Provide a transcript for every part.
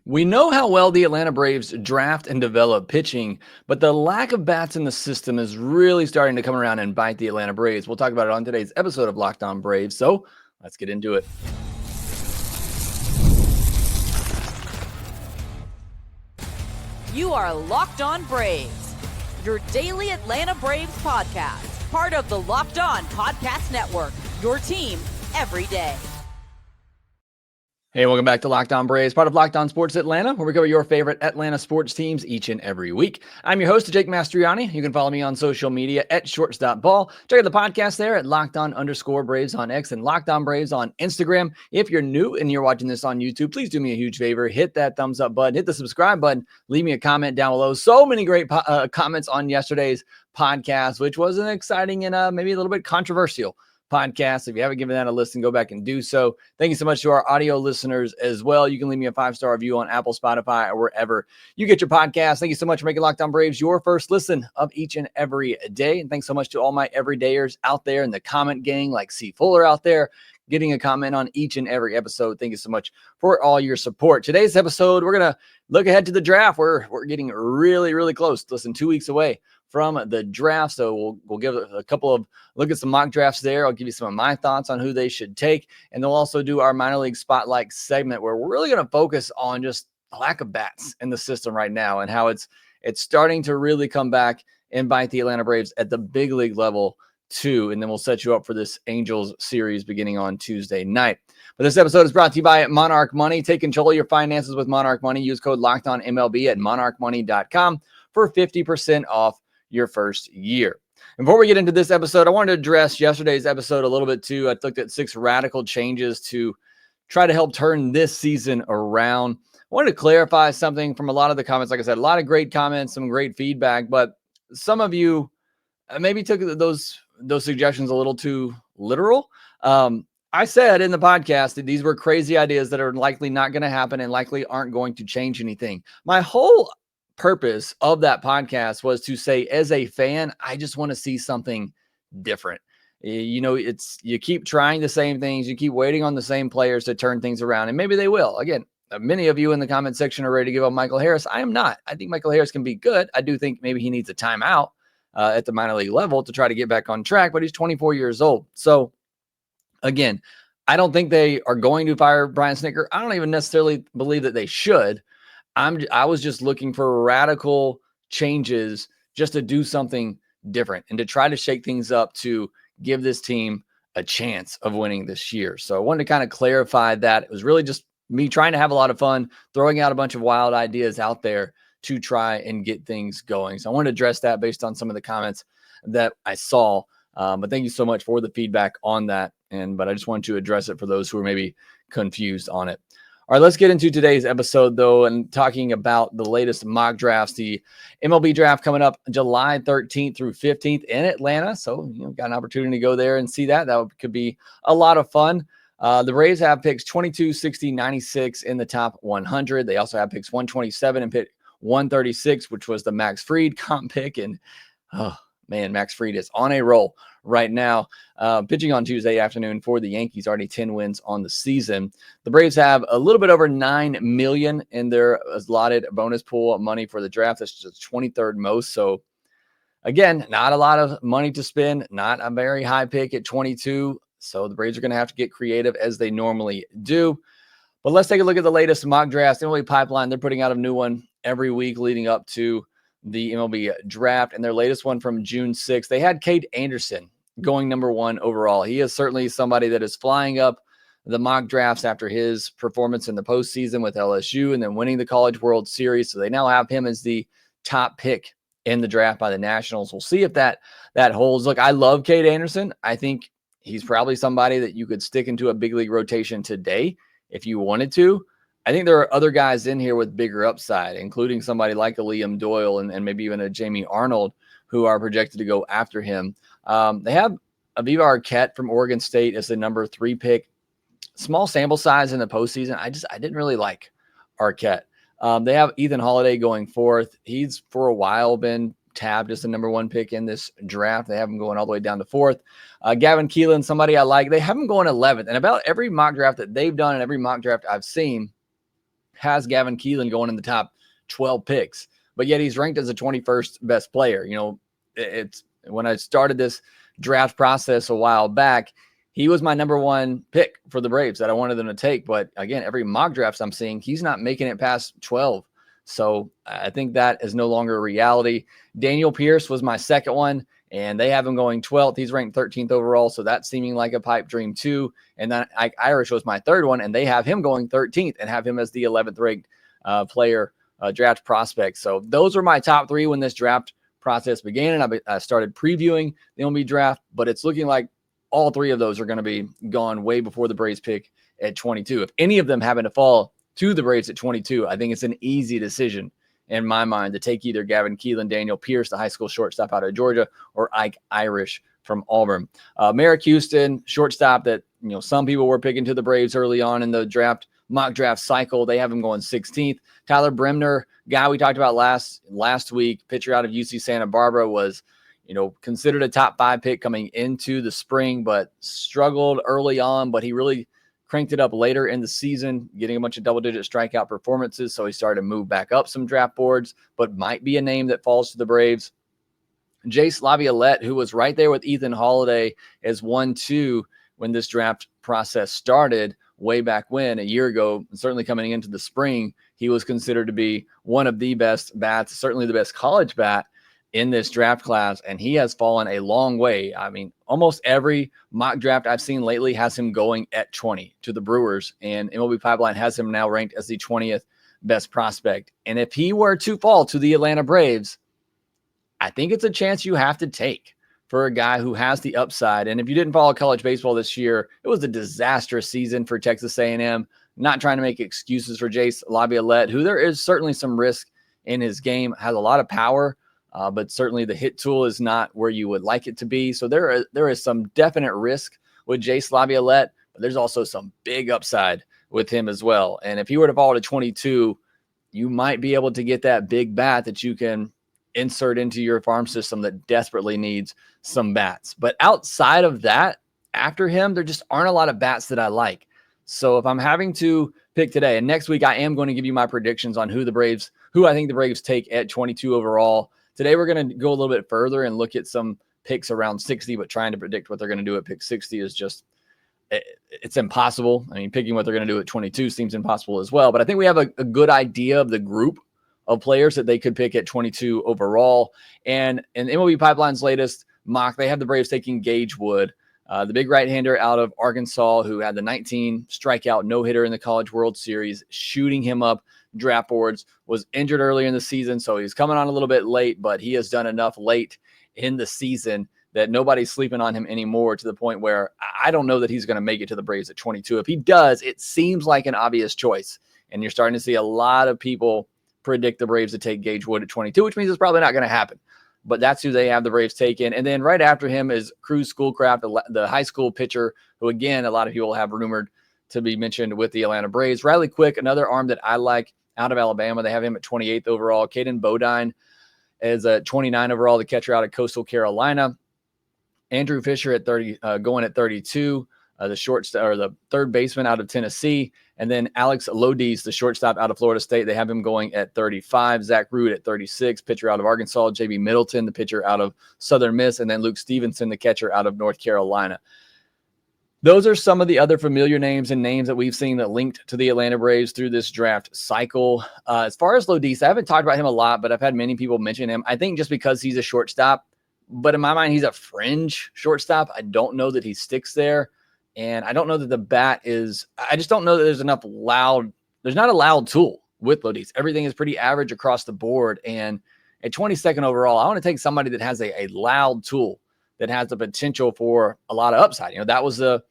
We know how well the Atlanta Braves draft and develop pitching, but the lack of bats in the system is really starting to come around and bite the Atlanta Braves. We'll talk about it on today's episode of Locked On Braves. So let's get into it. You are Locked On Braves, your daily Atlanta Braves podcast, part of the Locked On Podcast Network, your team every day. Hey, welcome back to Locked On Braves, part of Locked On Sports Atlanta, where we cover your favorite Atlanta sports teams each and every week. I'm your host, Jake Mastroianni. You can follow me on social media at shorts.ball. Check out the podcast there at LockedOn_Braves on X and Locked On Braves on Instagram. If you're new and you're watching this on YouTube, please do me a huge favor. Hit that thumbs up button, hit the subscribe button, leave me a comment down below. So many great comments on yesterday's podcast, which was an exciting and maybe a little bit controversial podcast. If you haven't given that a listen, go back and do so. Thank you so much to our audio listeners as well. You can leave me a 5-star review on Apple, Spotify, or wherever you get your podcast. Thank you so much for making Locked On Braves your first listen of each and every day. And thanks so much to all my everydayers out there in the comment gang, like C. Fuller out there, getting a comment on each and every episode. Thank you so much for all your support. Today's episode, we're going to look ahead to the draft. We're getting really, really close. Listen, 2 weeks away from the draft. So we'll give a couple of look at some mock drafts there. I'll give you some of my thoughts on who they should take. And they'll also do our minor league spotlight segment where we're really going to focus on just the lack of bats in the system right now and how it's starting to really come back and bite the Atlanta Braves at the big league level too. And then we'll set you up for this Angels series beginning on Tuesday night. But this episode is brought to you by Monarch Money. Take control of your finances with Monarch Money. Use code LOCKEDONMLB at monarchmoney.com for 50% off your first year. And before we get into this episode, I wanted to address yesterday's episode a little bit too. I looked at 6 radical changes to try to help turn this season around. I wanted to clarify something from a lot of the comments. Like I said, a lot of great comments, some great feedback, but some of you maybe took those suggestions a little too literal. I said in the podcast that these were crazy ideas that are likely not going to happen and likely aren't going to change anything. My whole purpose of that podcast was to say, as a fan, I just want to see something different. You know, you keep trying the same things, you keep waiting on the same players to turn things around, and maybe they will. Again, many of you in the comment section are ready to give up Michael Harris. I am not. I think Michael Harris can be good. I do think maybe he needs a timeout at the minor league level to try to get back on track, but he's 24 years old. So again, I don't think they are going to fire Brian Snitker. I don't even necessarily believe that they should. I was just looking for radical changes just to do something different and to try to shake things up to give this team a chance of winning this year. So I wanted to kind of clarify that. It was really just me trying to have a lot of fun, throwing out a bunch of wild ideas out there to try and get things going. So I wanted to address that based on some of the comments that I saw. But thank you so much for the feedback on that. But I just wanted to address it for those who are maybe confused on it. All right, let's get into today's episode, though, and talking about the latest mock drafts. The MLB Draft coming up July 13th through 15th in Atlanta. So, got an opportunity to go there and see that. That could be a lot of fun. The Braves have picks 22, 60, 96 in the top 100. They also have picks 127 and pick 136, which was the Max Fried comp pick. And, oh, man, Max Fried is on a roll right now, pitching on Tuesday afternoon for the Yankees, already 10 wins on the season. The Braves have a little bit over $9 million in their allotted bonus pool of money for the draft. That's just 23rd most. So again, not a lot of money to spend, not a very high pick at 22. So the Braves are going to have to get creative as they normally do. But let's take a look at the latest mock drafts. MLB Pipeline, they're putting out a new one every week leading up to the MLB Draft, and their latest one from June 6th, they had Cade Anderson going number 1 overall. He is certainly somebody that is flying up the mock drafts after his performance in the postseason with LSU and then winning the College World Series. So they now have him as the top pick in the draft by the Nationals. We'll see if that holds. Look, I love Cade Anderson. I think he's probably somebody that you could stick into a big league rotation today if you wanted to. I think there are other guys in here with bigger upside, including somebody like a Liam Doyle and maybe even a Jamie Arnold, who are projected to go after him. They have Aviva Arquette from Oregon State as the number 3 pick. Small sample size in the postseason. I didn't really like Arquette. They have Ethan Holiday going 4th. He's for a while been tabbed as the number 1 pick in this draft. They have him going all the way down to 4th. Gavin Keelan, somebody I like. They have him going 11th. And about every mock draft that they've done and every mock draft I've seen, has Gavin Keelan going in the top 12 picks, but yet he's ranked as the 21st best player. It's when I started this draft process a while back, he was my number one pick for the Braves that I wanted them to take. But again, every mock drafts I'm seeing, he's not making it past 12. So I think that is no longer a reality. Daniel Pierce was my second one, and they have him going 12th. He's ranked 13th overall, so that's seeming like a pipe dream too. And then Ike Irish was my third one, and they have him going 13th and have him as the 11th ranked player draft prospect. So those are my top three when this draft process began, and I started previewing the MLB draft, but it's looking like all three of those are going to be gone way before the Braves pick at 22. If any of them happen to fall to the Braves at 22, I think it's an easy decision in my mind to take either Gavin Keelan, Daniel Pierce, the high school shortstop out of Georgia, or Ike Irish from Auburn. Merrick Houston, shortstop that some people were picking to the Braves early on in the mock draft cycle. They have him going 16th. Tyler Bremner, guy we talked about last week, pitcher out of UC Santa Barbara, was considered a top 5 pick coming into the spring, but struggled early on, but he really cranked it up later in the season, getting a bunch of double-digit strikeout performances, so he started to move back up some draft boards, but might be a name that falls to the Braves. Jace Laviolette, who was right there with Ethan Holiday as 1-2 when this draft process started way back when, a year ago, certainly coming into the spring, he was considered to be one of the best bats, certainly the best college bat in this draft class, and he has fallen a long way. I mean, almost every mock draft I've seen lately has him going at 20 to the Brewers, and MLB Pipeline has him now ranked as the 20th best prospect. And if he were to fall to the Atlanta Braves, I think it's a chance you have to take for a guy who has the upside. And if you didn't follow college baseball this year, it was a disastrous season for Texas A&M. Not trying to make excuses for Jace Laviolette, who there is certainly some risk in his game, has a lot of power, but certainly the hit tool is not where you would like it to be. So there is some definite risk with Jace Laviolette, but there's also some big upside with him as well. And if he were to fall to 22, you might be able to get that big bat that you can insert into your farm system that desperately needs some bats. But outside of that, after him, there just aren't a lot of bats that I like. So if I'm having to pick today, and next week I am going to give you my predictions on who I think the Braves take at 22 overall. Today we're going to go a little bit further and look at some picks around 60, but trying to predict what they're going to do at pick 60 is just, it's impossible. I mean, picking what they're going to do at 22 seems impossible as well. But I think we have a good idea of the group of players that they could pick at 22 overall. And in MLB Pipeline's latest mock, they have the Braves taking Gage Wood, the big right-hander out of Arkansas, who had the 19 strikeout no-hitter in the College World Series, shooting him up draft boards, was injured earlier in the season, so he's coming on a little bit late, but he has done enough late in the season that nobody's sleeping on him anymore, to the point where I don't know that he's going to make it to the Braves at 22. If he does, it seems like an obvious choice, and you're starting to see a lot of people predict the Braves to take Gage Wood at 22, which means it's probably not going to happen. But that's who they have the Braves taken. And then right after him is Cruz Schoolcraft, the high school pitcher, who, again, a lot of people have rumored to be mentioned with the Atlanta Braves. Riley Quick, another arm that I like out of Alabama. They have him at 28th overall. Caden Bodine is at 29 overall, the catcher out of Coastal Carolina. Andrew Fisher at 30, going at 32, the third baseman out of Tennessee. And then Alex Lodiz, the shortstop out of Florida State. They have him going at 35. Zach Root at 36, pitcher out of Arkansas. J.B. Middleton, the pitcher out of Southern Miss. And then Luke Stevenson, the catcher out of North Carolina. Those are some of the other familiar names and names that we've seen that linked to the Atlanta Braves through this draft cycle. As far as Lodiz, I haven't talked about him a lot, but I've had many people mention him. I think just because he's a shortstop, but in my mind, he's a fringe shortstop. I don't know that he sticks there. And I don't know that the bat is, I just don't know that there's not a loud tool with Lodiz. Everything is pretty average across the board. And at 22nd overall, I want to take somebody that has a loud tool that has the potential for a lot of upside. That was the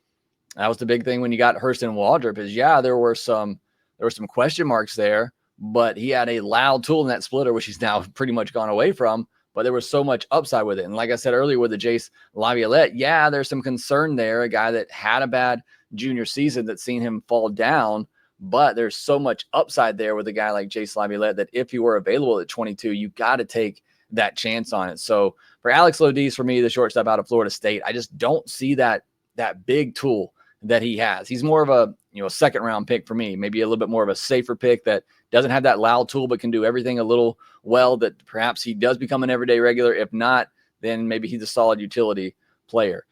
big thing when you got Hurston Waldrop is, there were some question marks there, but he had a loud tool in that splitter, which he's now pretty much gone away from. But there was so much upside with it. And like I said earlier with the Jace Laviolette, there's some concern there. A guy that had a bad junior season that's seen him fall down, but there's so much upside there with a guy like Jace Laviolette that if he were available at 22, you got to take that chance on it. So for Alex Lodiz, for me, the shortstop out of Florida State, I just don't see that big tool that he has. He's more of a, a second round pick for me, maybe a little bit more of a safer pick that doesn't have that loud tool, but can do everything a little well, that perhaps he does become an everyday regular. If not, then maybe he's a solid utility player.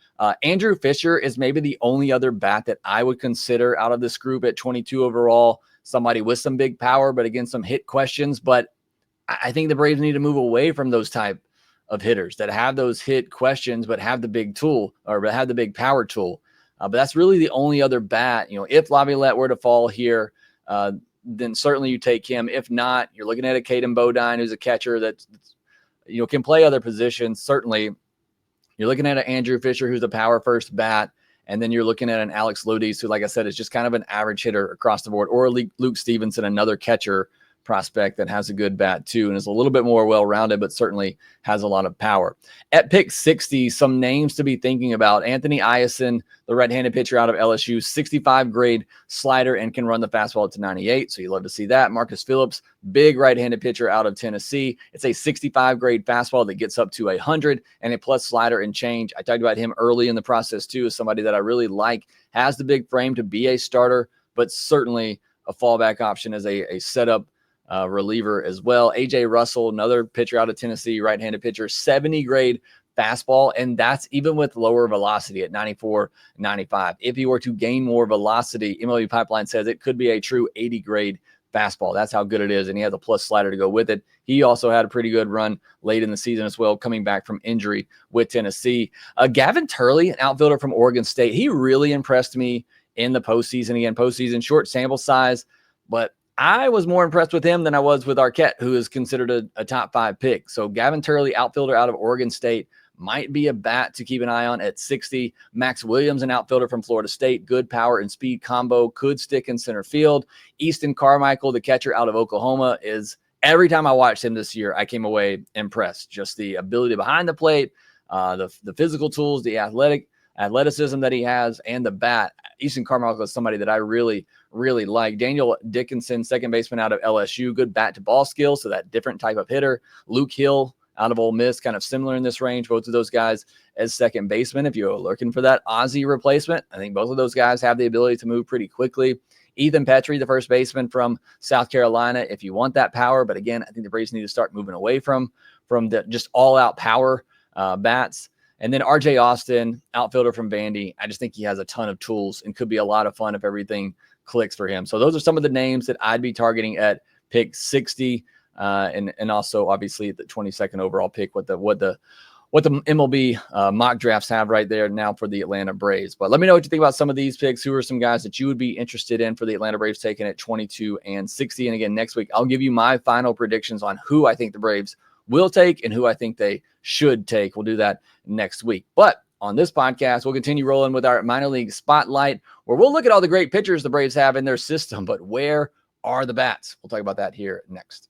Andrew Fisher is maybe the only other bat that I would consider out of this group at 22 overall, somebody with some big power, but again, some hit questions. But I think the Braves need to move away from those type of hitters that have those hit questions, but have the big tool or have the big power tool. But that's really the only other bat. If Laviolette were to fall here, then certainly you take him. If not, you're looking at a Caden Bodine, who's a catcher that can play other positions. Certainly, you're looking at an Andrew Fisher, who's a power first bat, and then you're looking at an Alex Lodies, who, like I said, is just kind of an average hitter across the board, or Luke Stevenson, another catcher prospect that has a good bat too and is a little bit more well-rounded, but certainly has a lot of power. At pick 60, some names to be thinking about. Anthony Iacin, the right-handed pitcher out of LSU, 65 grade slider and can run the fastball to 98. So you love to see that. Marcus Phillips, big right-handed pitcher out of Tennessee. It's a 65 grade fastball that gets up to 100 and a plus slider and change. I talked about him early in the process too, as somebody that I really like, has the big frame to be a starter, but certainly a fallback option as a setup reliever as well. AJ Russell, another pitcher out of Tennessee, right-handed pitcher, 70 grade fastball, and that's even with lower velocity at 94, 95. If he were to gain more velocity, MLB Pipeline says it could be a true 80 grade fastball. That's how good it is, and he has a plus slider to go with it. He also had a pretty good run late in the season as well, coming back from injury with Tennessee. Gavin Turley, an outfielder from Oregon State, he really impressed me in the postseason. Again, postseason, short sample size, but I was more impressed with him than I was with Arquette, who is considered a top 5 pick. So Gavin Turley, outfielder out of Oregon State, might be a bat to keep an eye on at 60. Max Williams, an outfielder from Florida State, good power and speed combo, could stick in center field. Easton Carmichael, the catcher out of Oklahoma, is every time I watched him this year, I came away impressed. Just the ability behind the plate, the physical tools, the athleticism that he has, and the bat. Easton Carmichael is somebody that I really like. Daniel Dickinson, second baseman out of LSU, good bat to ball skills, so that different type of hitter. Luke Hill out of Ole Miss, kind of similar in this range, both of those guys as second baseman. If you're looking for that Ozzie replacement, I think both of those guys have the ability to move pretty quickly. Ethan Petrie, the first baseman from South Carolina, if you want that power. But again, I think the Braves need to start moving away from the just all-out power bats. And then RJ Austin, outfielder from Vandy. I just think he has a ton of tools and could be a lot of fun if everything clicks for him. So those are some of the names that I'd be targeting at pick 60, and also obviously the 22nd overall pick. What the MLB mock drafts have right there now for the Atlanta Braves. But let me know what you think about some of these picks. Who are some guys that you would be interested in for the Atlanta Braves taken at 22 and 60? And again, next week I'll give you my final predictions on who I think the Braves will take and who I think they should take. We'll do that next week. But on this podcast, we'll continue rolling with our minor league spotlight, where we'll look at all the great pitchers the Braves have in their system, but where are the bats? We'll talk about that here next.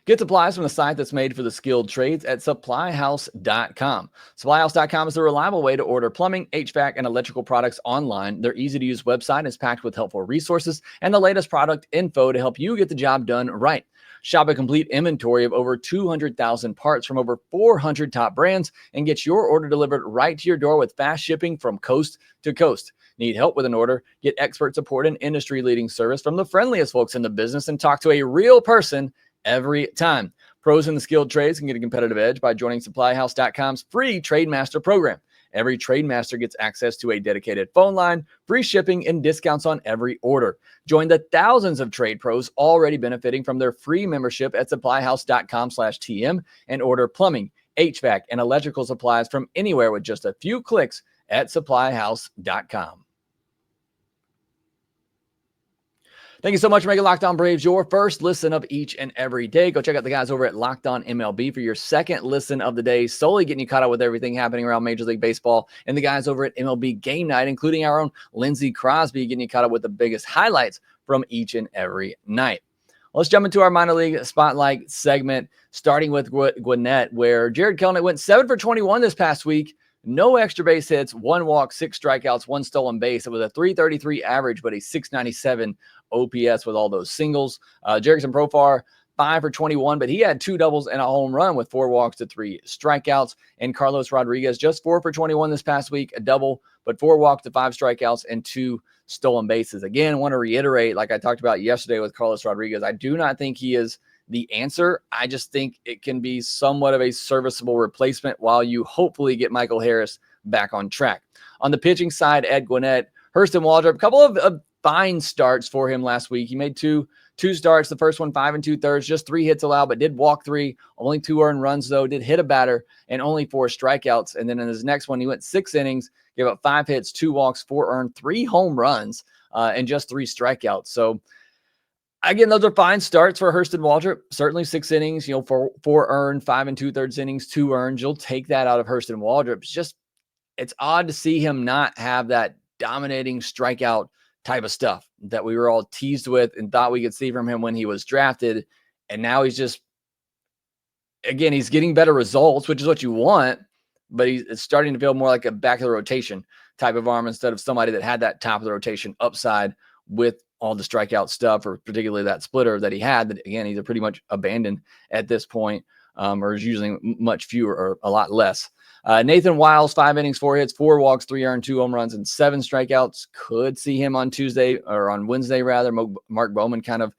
Get supplies from the site that's made for the skilled trades at supplyhouse.com. Supplyhouse.com is a reliable way to order plumbing, HVAC, and electrical products online. Their easy-to-use website is packed with helpful resources and the latest product info to help you get the job done right. Shop a complete inventory of over 200,000 parts from over 400 top brands and get your order delivered right to your door with fast shipping from coast to coast. Need help with an order? Get expert support and industry-leading service from the friendliest folks in the business and talk to a real person every time. Pros in the skilled trades can get a competitive edge by joining supplyhouse.com's free Trade Master program. Every Trade Master gets access to a dedicated phone line, free shipping, and discounts on every order. Join the thousands of trade pros already benefiting from their free membership at supplyhouse.com/TM and order plumbing, HVAC, and electrical supplies from anywhere with just a few clicks at supplyhouse.com. Thank you so much for making Locked On Braves your first listen of each and every day. Go check out the guys over at Locked On MLB for your second listen of the day, solely getting you caught up with everything happening around Major League Baseball, and the guys over at MLB Game Night, including our own Lindsey Crosby, getting you caught up with the biggest highlights from each and every night. Let's jump into our minor league spotlight segment, starting with Gwinnett, where Jared Kelenic went 7 for 21 this past week. No extra base hits, 1 walk, 6 strikeouts, 1 stolen base. It was a .333 average, but a .697 OPS with all those singles. Jerickson Profar, 5 for 21, but he had 2 doubles and a home run with 4 walks to 3 strikeouts. And Carlos Rodriguez, just 4 for 21 this past week, a double, but 4 walks to 5 strikeouts and 2 stolen bases. Again, I want to reiterate, like I talked about yesterday with Carlos Rodriguez, I do not think he is the answer. I just think it can be somewhat of a serviceable replacement while you hopefully get Michael Harris back on track. On the pitching side, Ed Gwinnett, Hurston Waldrop, a couple of fine starts for him last week. He made two starts. The first one, 5 2/3, just 3 hits allowed, but did walk 3, only 2 earned runs though, did hit a batter and only 4 strikeouts. And then in his next one, he went 6 innings, gave up 5 hits, 2 walks, 4 earned, 3 home runs, and just 3 strikeouts. So again, those are fine starts for Hurston Waldrop. Certainly 6 innings, 4 earned, 5 2/3 innings, 2 earned. You'll take that out of Hurston Waldrop. It's odd to see him not have that dominating strikeout type of stuff that we were all teased with and thought we could see from him when he was drafted. And now he's getting better results, which is what you want, but it's starting to feel more like a back of the rotation type of arm instead of somebody that had that top of the rotation upside with all the strikeout stuff, or particularly that splitter that he had, that again, he's pretty much abandoned at this point, or is using much fewer or a lot less. Nathan Wiles, 5 innings, 4 hits, 4 walks, 3 earned, 2 home runs, and 7 strikeouts. Could see him on Wednesday rather. Mark Bowman kind of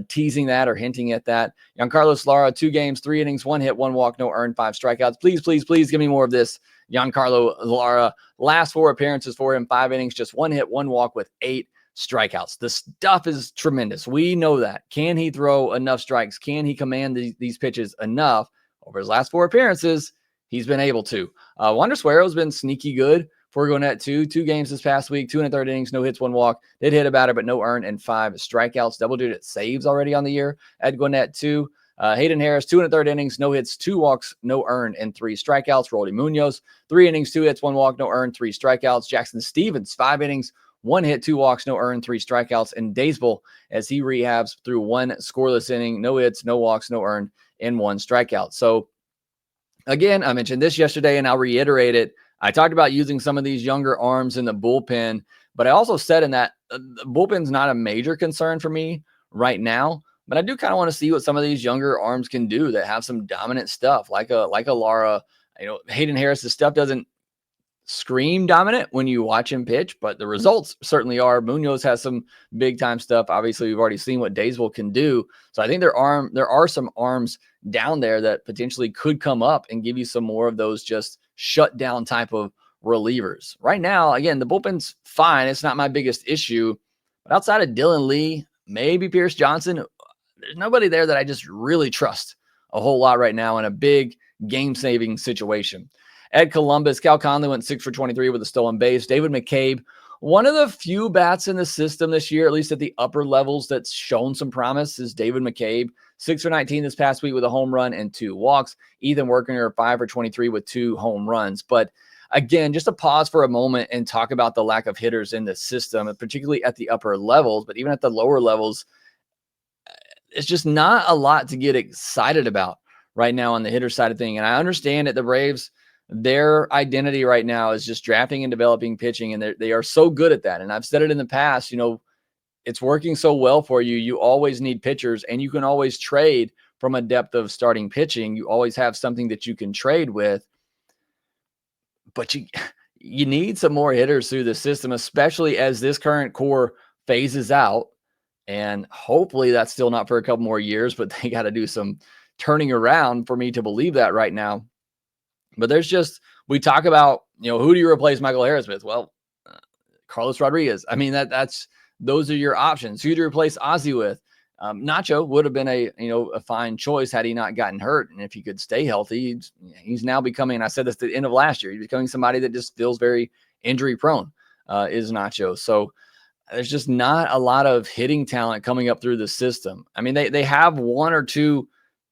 teasing that or hinting at that. Giancarlo Lara, 2 games, 3 innings, 1 hit, 1 walk, no earned, 5 strikeouts. Please give me more of this. Giancarlo Lara, last 4 appearances for him, 5 innings, just 1 hit, 1 walk with 8 strikeouts. The stuff is tremendous. We know that. Can he throw enough strikes? Can he command these pitches enough? Over his last 4 appearances, he's been able to. Wander Suero's been sneaky good for Gwinnett too. 2 games this past week, 2 1/3 innings, no hits, 1 walk. Did hit a batter, but no earned, and 5 strikeouts. Double-digit saves already on the year at Gwinnett too. Hayden Harris, 2 1/3 innings, no hits, 2 walks, no earned, and 3 strikeouts. Roldy Munoz, 3 innings, 2 hits, 1 walk, no earned, 3 strikeouts. Jackson Stevens, 5 innings, 1 hit, 2 walks, no earned, 3 strikeouts. And Daysbel, as he rehabs through 1 scoreless inning, no hits, no walks, no earned, and 1 strikeout. So again, I mentioned this yesterday and I'll reiterate it. I talked about using some of these younger arms in the bullpen, but I also said in that the bullpen's not a major concern for me right now, but I do kind of want to see what some of these younger arms can do that have some dominant stuff, like a Lara. Hayden Harris's stuff doesn't scream dominant when you watch him pitch, but the results certainly are. Munoz has some big time stuff. Obviously, we've already seen what Daysbel can do. So I think there are some arms down there that potentially could come up and give you some more of those just shut down type of relievers. Right now, again, the bullpen's fine. It's not my biggest issue, but outside of Dylan Lee, maybe Pierce Johnson, there's nobody there that I just really trust a whole lot right now in a big game-saving situation. At Columbus, Cal Conley went 6 for 23 with a stolen base. David McCabe, one of the few bats in the system this year, at least at the upper levels, that's shown some promise is David McCabe. 6 for 19 this past week with a home run and 2 walks. Ethan Workinger, 5 for 23 with 2 home runs. But again, just to pause for a moment and talk about the lack of hitters in the system, particularly at the upper levels, but even at the lower levels, it's just not a lot to get excited about right now on the hitter side of things. And I understand that the Braves, their identity right now is just drafting and developing pitching, and they are so good at that. And I've said it in the past, it's working so well for you. You always need pitchers, and you can always trade from a depth of starting pitching. You always have something that you can trade with, but you need some more hitters through the system, especially as this current core phases out. And hopefully that's still not for a couple more years, but they got to do some turning around for me to believe that right now. But we talk about, who do you replace Michael Harris with? Well, Carlos Rodriguez. I mean, those are your options. Who do you replace Ozzie with? Nacho would have been a fine choice had he not gotten hurt. And if he could stay healthy, he's now becoming, and I said this at the end of last year, he's becoming somebody that just feels very injury prone, is Nacho. So there's just not a lot of hitting talent coming up through the system. I mean, they have 1 or 2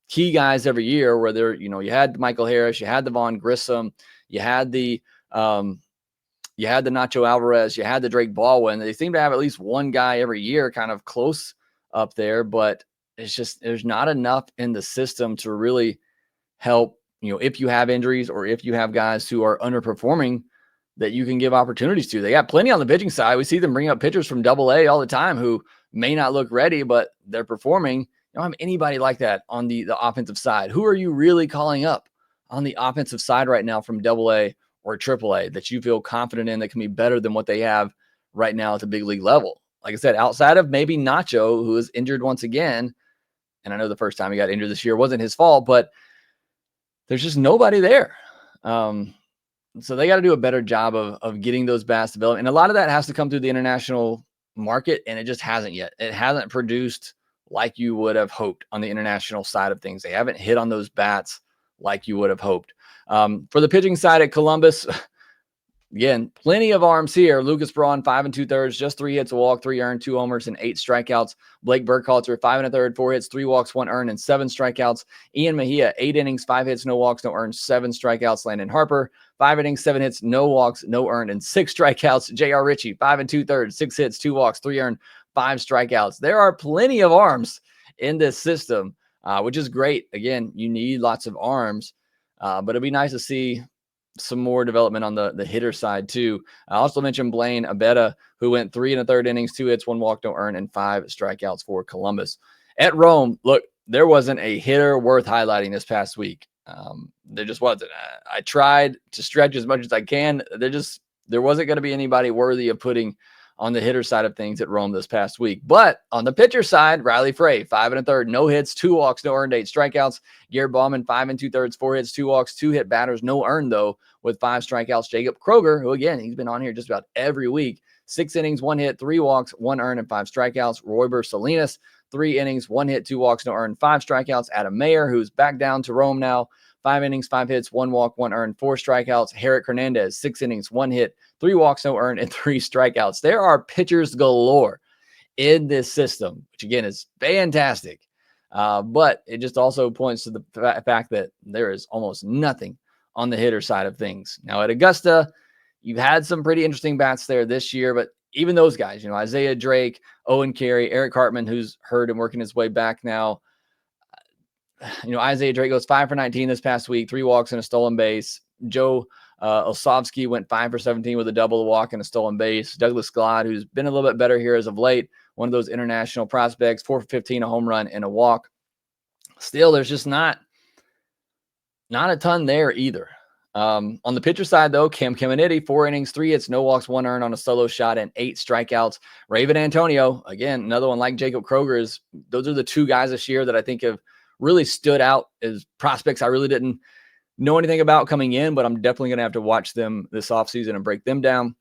key guys every year where they're, you had Michael Harris, you had the Vaughn Grissom, you had the Nacho Alvarez, you had the Drake Baldwin. They seem to have at least one guy every year kind of close up there, but there's not enough in the system to really help, if you have injuries or if you have guys who are underperforming that you can give opportunities to. They got plenty on the pitching side. We see them bring up pitchers from Double-A all the time who may not look ready, but they're performing. don't have anybody like that on the offensive side. Who are you really calling up on the offensive side right now from AA or AAA that you feel confident in that can be better than what they have right now at the big league level? Like I said, outside of maybe Nacho, who is injured once again, and I know the first time he got injured this year wasn't his fault, but there's just nobody there. So they got to do a better job of getting those bats developed. And a lot of that has to come through the international market, and it just hasn't yet. It hasn't produced like you would have hoped on the international side of things. They haven't hit on those bats like you would have hoped. For the pitching side at Columbus, again, plenty of arms here. Lucas Braun, 5 2/3, just 3 hits, a walk, 3 earned, 2 homers, and 8 strikeouts. Blake Burkhalter, 5 1/3, 4 hits, 3 walks, 1 earned, and 7 strikeouts. Ian Mejia, 8 innings, 5 hits, no walks, no earned, 7 strikeouts. Landon Harper, 5 innings, 7 hits, no walks, no earned, and 6 strikeouts. J.R. Ritchie, 5 2/3, 6 hits, 2 walks, 3 earned, 5 strikeouts. There are plenty of arms in this system, which is great. Again, you need lots of arms, but it'd be nice to see some more development on the hitter side too. I also mentioned Blaine Abetta, who went 3 1/3 innings, 2 hits, 1 walk, no earned, and 5 strikeouts for Columbus. At Rome, look, there wasn't a hitter worth highlighting this past week. There just wasn't. I tried to stretch as much as I can. There wasn't going to be anybody worthy of putting on the hitter side of things at Rome this past week. But on the pitcher side, Riley Frey, 5 1/3, no hits, 2 walks, no earned, 8 strikeouts. Garrett Bauman, 5 2/3, 4 hits, 2 walks, 2 hit batters, no earned though, with 5 strikeouts. Jacob Kroger, who again, he's been on here just about every week, 6 innings, 1 hit, 3 walks, 1 earned, and 5 strikeouts. Royber Salinas, 3 innings, 1 hit, 2 walks, no earned, 5 strikeouts. Adam Mayer, who's back down to Rome now, 5 innings, 5 hits, 1 walk, 1 earned, 4 strikeouts. Herrick Hernandez, 6 innings, 1 hit, 3 walks, no earned, and 3 strikeouts. There are pitchers galore in this system, which again is fantastic. But it just also points to the fact that there is almost nothing on the hitter side of things. Now at Augusta, you've had some pretty interesting bats there this year, but even those guys, Isaiah Drake, Owen Carey, Eric Hartman, who's hurt and working his way back now. Isaiah Drake goes 5 for 19 this past week, 3 walks and a stolen base. Joe Osovsky went 5 for 17 with a double, a walk, and a stolen base. Douglas Glad, who's been a little bit better here as of late, one of those international prospects, 4 for 15, a home run, and a walk. Still, there's just not a ton there either. On the pitcher side, though, Cam Caminiti, 4 innings, 3 hits, no walks, 1 earned on a solo shot, and 8 strikeouts. Raven Antonio, again, another one like Jacob Kroger. Those are the 2 guys this year that I think have really stood out as prospects I really didn't know anything about coming in, but I'm definitely going to have to watch them this offseason and break them down.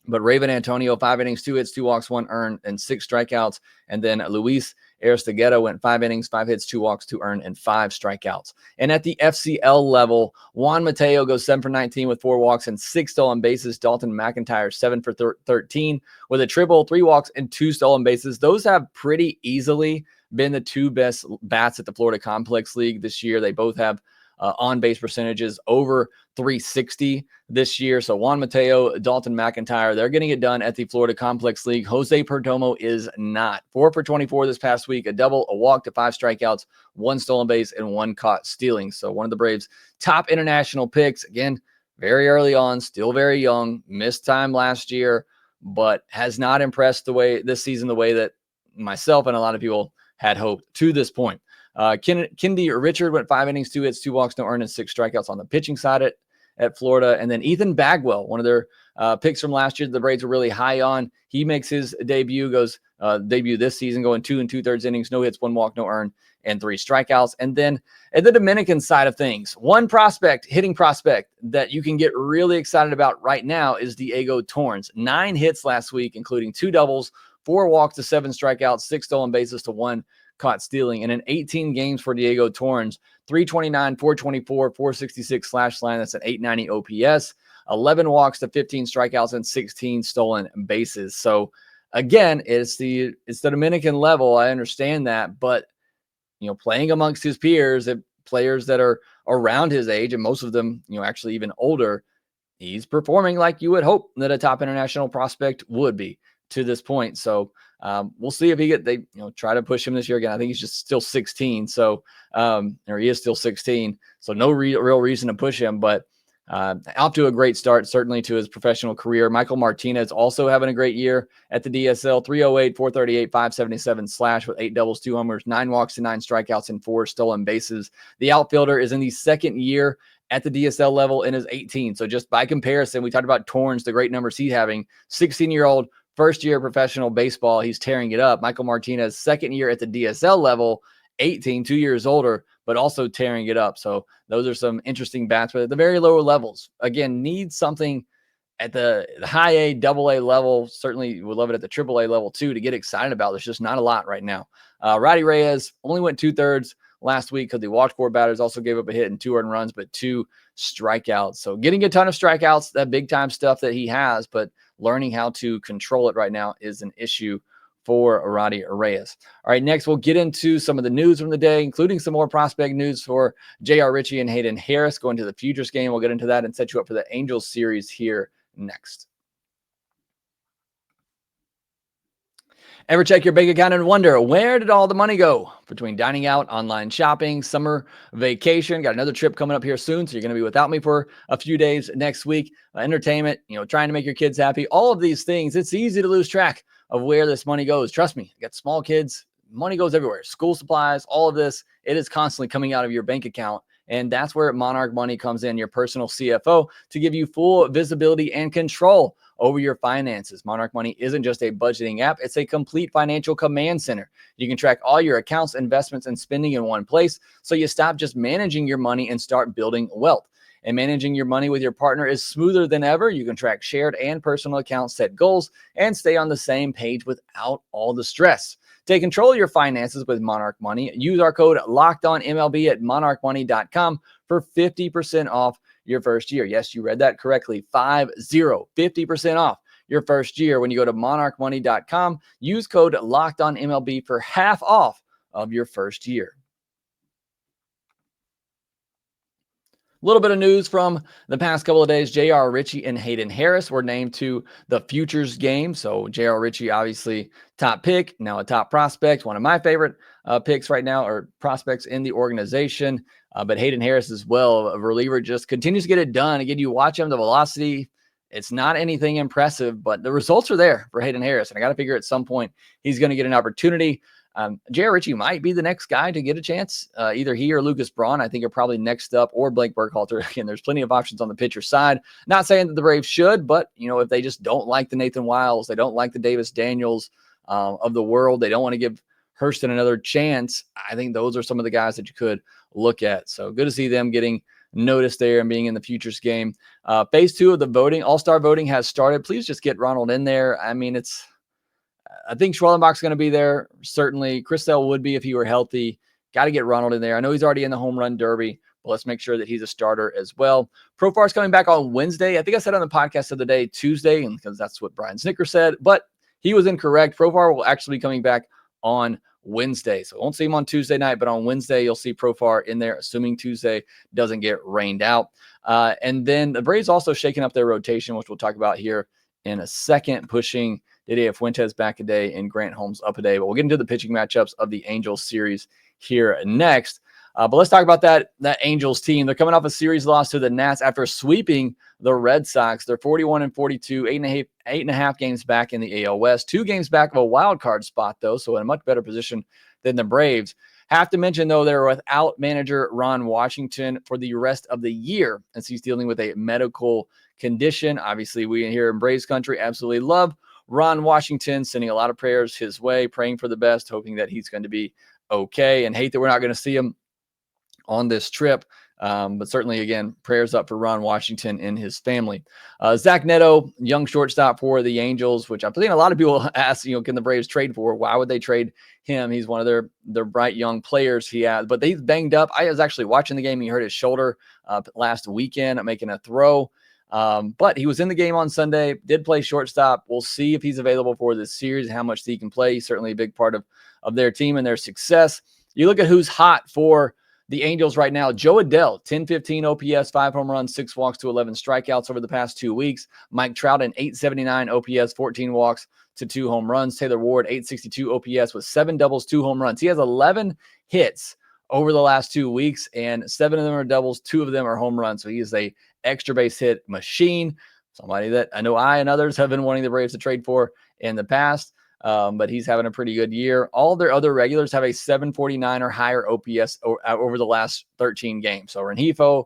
But Raven Antonio, 5 innings, 2 hits, 2 walks, 1 earned, and 6 strikeouts. And then Luis Aristegueta went 5 innings, 5 hits, 2 walks, 2 earned, and 5 strikeouts. And at the FCL level, Juan Mateo goes 7 for 19 with 4 walks and 6 stolen bases. Dalton McIntyre, 7 for 13 with a triple, 3 walks, and 2 stolen bases. Those have pretty easily been the 2 best bats at the Florida Complex League this year. They both have on-base percentages over 360 this year. So Juan Mateo, Dalton McIntyre, they're getting it done at the Florida Complex League. Jose Perdomo is not. 4 for 24 this past week, a double, a walk to 5 strikeouts, 1 stolen base, and 1 caught stealing. So one of the Braves' top international picks. Again, very early on, still very young, missed time last year, but has not impressed this season the way that myself and a lot of people had hoped to this point. Kendi Richard went 5 innings, 2 hits, 2 walks, no earned, and 6 strikeouts on the pitching side at Florida. And then Ethan Bagwell, one of their picks from last year, the Braves were really high on. He makes his debut this season, going 2 2/3 innings, no hits, 1 walk, no earned, and 3 strikeouts. And then at the Dominican side of things, one hitting prospect that you can get really excited about right now is Diego Torrens. 9 hits last week, including 2 doubles, 4 walks to 7 strikeouts, 6 stolen bases to 1 caught stealing. And in 18 games for Diego Torrens, 329, 424, 466 slash line. That's an 890 OPS, 11 walks to 15 strikeouts, and 16 stolen bases. So again, it's the Dominican level. I understand that, but playing amongst his peers, players that are around his age, and most of them, actually even older, he's performing like you would hope that a top international prospect would be to this point. So we'll see if they try to push him this year again. I think he's just still 16. So, or he is still 16. So no real reason to push him, but Off to a great start, certainly to his professional career. Michael Martinez also having a great year at the DSL, 308, 438, 577 slash with 8 doubles, 2 homers, 9 walks and 9 strikeouts and 4 stolen bases. The outfielder is in the second year at the DSL level and is 18. So just by comparison, we talked about Torrens, the great numbers he's having. 16-year-old, first year professional baseball, he's tearing it up. Michael Martinez, second year at the DSL level, 18, 2 years older, but also tearing it up. So those are some interesting bats, but at the very lower levels, again, need something at the high A, double A level. Certainly would love it at the triple A level too to get excited about. There's just not a lot right now. Roddy Reyes only went 2/3 last week because the walked 4 batters, also gave up a hit and 2 earned runs, but 2 strikeouts. So getting a ton of strikeouts, that big time stuff that he has, but learning how to control it right now is an issue for Roddy Reyes. All right, next we'll get into some of the news from the day, including some more prospect news for J.R. Ritchie and Hayden Harris going to the Futures game. We'll get into that and set you up for the Angels series here next. Ever check your bank account and wonder, where did all the money go? Between dining out, online shopping, summer vacation, got another trip coming up here soon, so you're going to be without me for a few days next week. Entertainment, trying to make your kids happy, all of these things. It's easy to lose track of where this money goes. Trust me, you got small kids, money goes everywhere. School supplies, all of this, it is constantly coming out of your bank account. And that's where Monarch Money comes in, your personal CFO, to give you full visibility and control over your finances. Monarch Money isn't just a budgeting app, it's a complete financial command center. You can track all your accounts, investments, and spending in one place, so you stop just managing your money and start building wealth. And managing your money with your partner is smoother than ever. You can track shared and personal accounts, set goals, and stay on the same page without all the stress. Take control of your finances with Monarch Money. Use our code LOCKEDONMLB at monarchmoney.com for 50% off your first year. Yes, you read that correctly. 50% off your first year when you go to monarchmoney.com. Use code LOCKEDONMLB for half off of your first year. A little bit of news from the past couple of days. J.R. Ritchie and Hayden Harris were named to the Futures game. So J.R. Ritchie, obviously top pick, now a top prospect, one of my favorite picks right now, or prospects in the organization. But Hayden Harris as well, a reliever, just continues to get it done. Again, you watch him, the velocity, it's not anything impressive, but the results are there for Hayden Harris. And I got to figure at some point he's going to get an opportunity. J.R. Ritchie might be the next guy to get a chance. Either he or Lucas Braun, I think, are probably next up, or Blake Burkhalter. Again, there's plenty of options on the pitcher side. Not saying that the Braves should, but, if they just don't like the Nathan Wiles, they don't like the Davis Daniels of the world, they don't want to give Hurston another chance, I think those are some of the guys that you could look at. So good to see them getting noticed there and being in the Futures game. Phase 2 of the voting, All-Star voting has started. Please just get Ronald in there. I mean, I think Schwellenbach's going to be there. Certainly. Chris Sale would be if he were healthy. Got to get Ronald in there. I know he's already in the home run derby, but let's make sure that he's a starter as well. Profar's coming back on Wednesday. I think I said on the podcast the other day, Tuesday, and because that's what Brian Snicker said, but he was incorrect. Profar will actually be coming back on Wednesday. So won't see him on Tuesday night, but on Wednesday, you'll see Profar in there, assuming Tuesday doesn't get rained out. And then the Braves also shaking up their rotation, which we'll talk about here in a second, pushing Didier Fuentes back a day and Grant Holmes up a day. But we'll get into the pitching matchups of the Angels series here next. But let's talk about that Angels team. They're coming off a series loss to the Nats after sweeping the Red Sox. They're 41-42, 8.5 games back in the AL West, 2 games back of a wild card spot, though, so in a much better position than the Braves. Have to mention, though, they're without manager Ron Washington for the rest of the year, as he's dealing with a medical condition. Obviously, we here in Braves country absolutely love Ron Washington, sending a lot of prayers his way, praying for the best, hoping that he's going to be okay, and hate that we're not going to see him on this trip. But certainly, again, prayers up for Ron Washington and his family. Zach Neto, young shortstop for the Angels, which I think a lot of people ask, can the Braves trade for? Why would they trade him? He's one of their bright young players he has, but he's banged up. I was actually watching the game. He hurt his shoulder last weekend making a throw. But he was in the game on Sunday, did play shortstop. We'll see if he's available for this series, how much he can play. He's certainly a big part of their team and their success. You look at who's hot for the Angels right now. Joe Adell, 10-15 OPS, 5 home runs, 6 walks to 11 strikeouts over the past 2 weeks. Mike Trout, an 879 OPS, 14 walks to 2 home runs. Taylor Ward, 862 OPS with 7 doubles, 2 home runs. He has 11 hits over the last 2 weeks, and 7 of them are doubles, 2 of them are home runs. So he is a extra base hit machine, somebody that I know I and others have been wanting the Braves to trade for in the past. But he's having a pretty good year. All their other regulars have a 749 or higher OPS over the last 13 games. So Rengifo,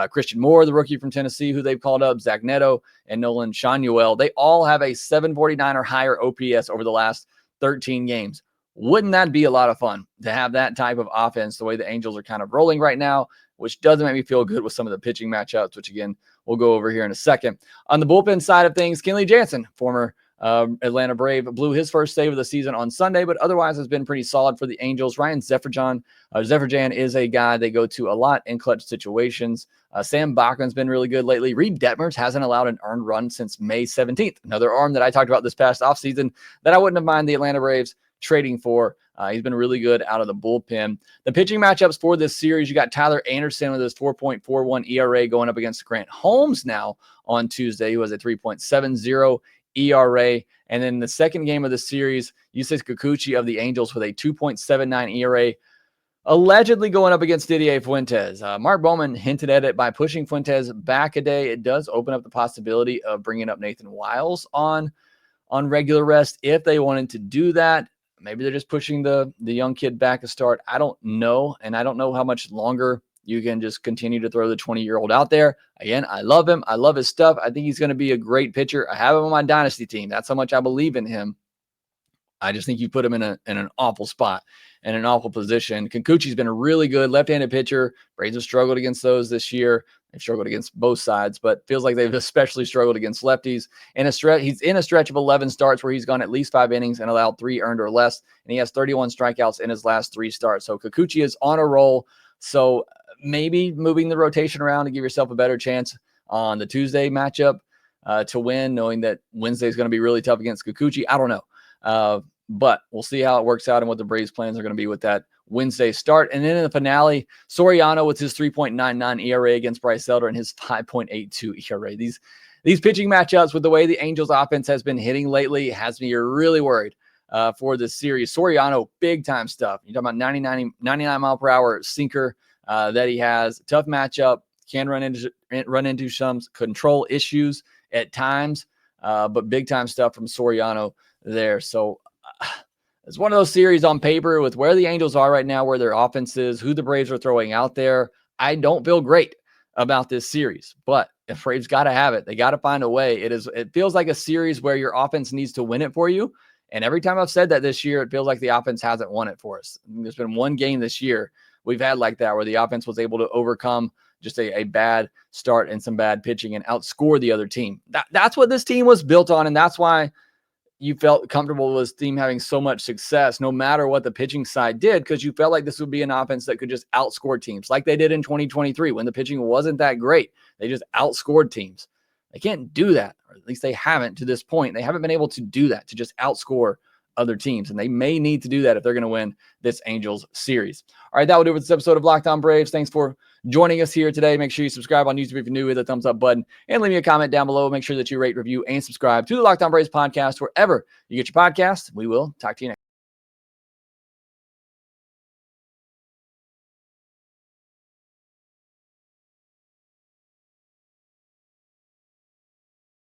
Christian Moore, the rookie from Tennessee, who they've called up, Zach Neto, and Nolan Shanuel, they all have a 749 or higher OPS over the last 13 games. Wouldn't that be a lot of fun to have that type of offense the way the Angels are kind of rolling right now, which doesn't make me feel good with some of the pitching matchups, which, again, we'll go over here in a second. On the bullpen side of things, Kenley Jansen, former Atlanta Brave, blew his first save of the season on Sunday, but otherwise has been pretty solid for the Angels. Ryan Zefferjan is a guy they go to a lot in clutch situations. Sam Bachman's been really good lately. Reed Detmers hasn't allowed an earned run since May 17th. Another arm that I talked about this past offseason that I wouldn't have minded the Atlanta Braves trading for. He's been really good out of the bullpen. The pitching matchups for this series, you got Tyler Anderson with his 4.41 ERA going up against Grant Holmes now on Tuesday, who has a 3.70 ERA. And then the second game of the series, Yusei Kikuchi of the Angels with a 2.79 ERA, allegedly going up against Didier Fuentes. Mark Bowman hinted at it by pushing Fuentes back a day. It does open up the possibility of bringing up Nathan Wiles on regular rest if they wanted to do that. Maybe they're just pushing the young kid back a start. I don't know. And I don't know how much longer you can just continue to throw the 20-year-old out there. Again, I love him. I love his stuff. I think he's going to be a great pitcher. I have him on my dynasty team. That's how much I believe in him. I just think you put him in an awful spot and an awful position. Kikuchi's been a really good left-handed pitcher. Braves have struggled against those this year. They've struggled against both sides, but feels like they've especially struggled against lefties. He's in a stretch of 11 starts where he's gone at least 5 innings and allowed 3 earned or less, and he has 31 strikeouts in his last 3 starts. So Kikuchi is on a roll. So maybe moving the rotation around to give yourself a better chance on the Tuesday matchup to win, knowing that Wednesday is going to be really tough against Kikuchi. I don't know. But we'll see how it works out and what the Braves' plans are going to be with that Wednesday start. And then in the finale, Soriano with his 3.99 ERA against Bryce Elder and his 5.82 ERA. These pitching matchups with the way the Angels' offense has been hitting lately has me really worried for this series. Soriano, big-time stuff. You're talking about 99 mile per hour sinker that he has. Tough matchup. Can run into some control issues at times, but big-time stuff from Soriano there. So it's one of those series on paper with where the Angels are right now, where their offense is, who the Braves are throwing out there. I don't feel great about this series, but if Braves got to have it, they got to find a way. It feels like a series where your offense needs to win it for you. And every time I've said that this year, it feels like the offense hasn't won it for us. There's been one game this year we've had like that where the offense was able to overcome just a bad start and some bad pitching and outscore the other team. That's what this team was built on, and that's why you felt comfortable with this team having so much success no matter what the pitching side did, because you felt like this would be an offense that could just outscore teams like they did in 2023 when the pitching wasn't that great. They just outscored teams. They can't do that, or at least they haven't to this point. They haven't been able to do that, to just outscore other teams, and they may need to do that if they're going to win this Angels series. All right, that will do it for this episode of Locked On Braves. Thanks for joining us here today. Make sure you subscribe on YouTube if you're new, with a thumbs up button, and leave me a comment down below. Make sure that you rate, review, and subscribe to the Locked On Braves podcast wherever you get your podcasts. We will talk to you next.